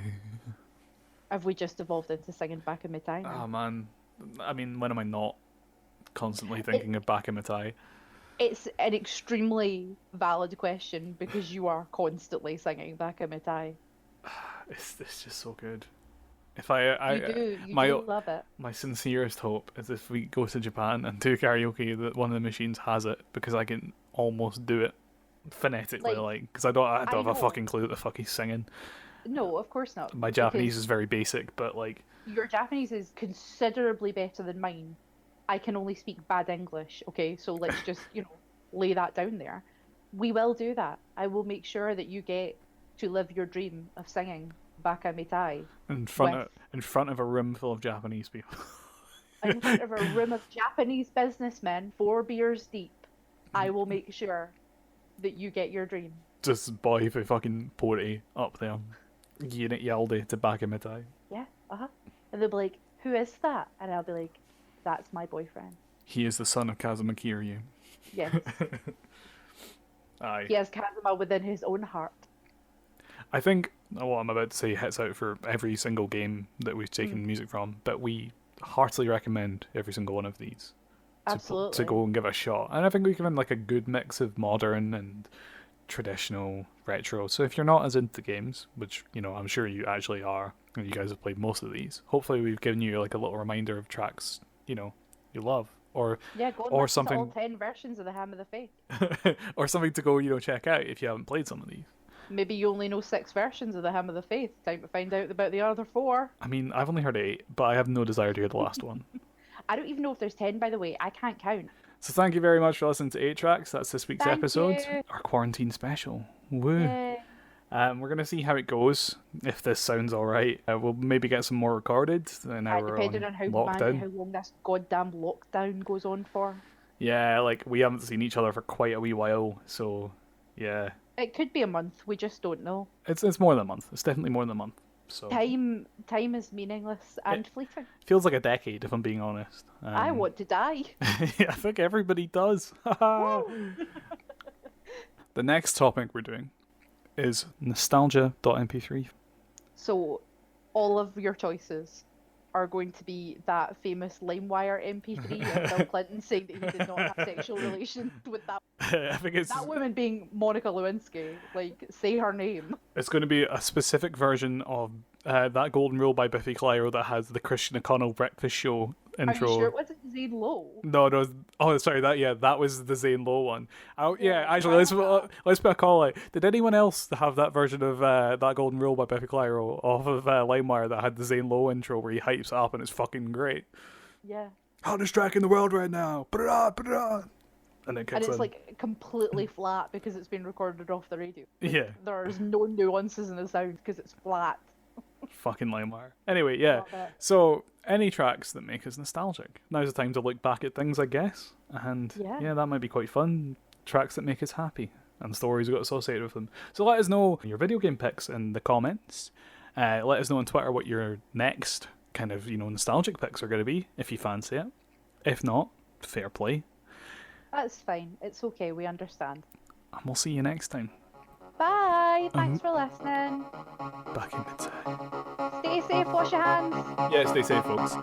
Have we just evolved into singing Bakamitai now? Oh, man. I mean, when am I not constantly thinking of Bakamitai? It's an extremely valid question because you are constantly singing Bakamitai. It's just so good. If you do love it. My sincerest hope is if we go to Japan and do karaoke that one of the machines has it, because I can almost do it phonetically, because I don't have a fucking clue what the fuck he's singing. No, of course not. My Japanese is very basic, but like your Japanese is considerably better than mine. I can only speak bad English. Okay, so let's just lay that down there. We will do that. I will make sure that you get to live your dream of singing Bakamitai in front of a room full of Japanese people. In front of a room of Japanese businessmen, 4 beers deep. I will make sure that you get your dream. Just boy for fucking potty up there. Unit Yaldi to Bakamitai. Yeah, And they'll be like, "Who is that?" And I'll be like, "That's my boyfriend. He is the son of Kazuma Kiryu." Yes. Aye. He has Kazuma within his own heart. I think what I'm about to say hits out for every single game that we've taken music from, but we heartily recommend every single one of these Absolutely. to go and give it a shot. And I think we can have like a good mix of modern and traditional retro. So if you're not as into games, which, you know, I'm sure you actually are, and you guys have played most of these, hopefully we've given you like a little reminder of tracks, you know, you love. Yeah, go and Or listen to all something 10 versions of the Ham of the Faith. or something to go, you know, check out if you haven't played some of these. Maybe you only know 6 versions of the Ham of the Faith. Time to find out about the other 4. I mean, I've only heard 8, but I have no desire to hear the last one. I don't even know if there's 10, by the way. I can't count. So thank you very much for listening to 8 Tracks. That's this week's Thank episode, you. our quarantine special. Woo! Yay. We're gonna see how it goes. If this sounds all right, we'll maybe get some more recorded. Now we're Depending on on how lockdown. long this goddamn lockdown goes on for. Yeah, like we haven't seen each other for quite a wee while, so yeah, It could be a month. We just don't know. it's more than a month. It's definitely more than a month. So Time is meaningless and fleeting. feels like a decade, if I'm being honest. I want to die. Yeah, I think everybody does. The next topic we're doing is nostalgia.mp3. So, all of your choices are going to be that famous LimeWire MP3 of Bill Clinton saying that he did not have sexual relations with that I think that woman being Monica Lewinsky. Like, say her name. it's going to be a specific version of that Golden Rule by Biffy Clyro that has the Christian O'Connell breakfast show intro. Are you sure it wasn't Zane Lowe? No, no. Oh, sorry. That was the Zane Lowe one. Yeah, actually, let's put a call out. Did anyone else have that version of that Golden Rule by Biffy Clyro off of LimeWire that had the Zane Lowe intro where he hypes it up and it's fucking great? Yeah. Hottest track in the world right now. Put it on, put it on. And it kicks And it's in. like completely flat because it's been recorded off the radio. Yeah. There's no nuances in the sound because it's flat. Fucking LimeWire. Anyway, yeah. So any tracks that make us nostalgic. Now's the time to look back at things, I guess. And yeah, that might be quite fun. Tracks that make us happy and stories we got associated with them. So let us know your video game picks in the comments. Let us know on Twitter what your next kind of, you know, nostalgic picks are going to be, if you fancy it. If not, fair play. That's fine. It's okay. We understand. And we'll see you next time. Bye. Thanks for listening. Back in the day. Stay safe. Wash your hands. Yeah, stay safe, folks.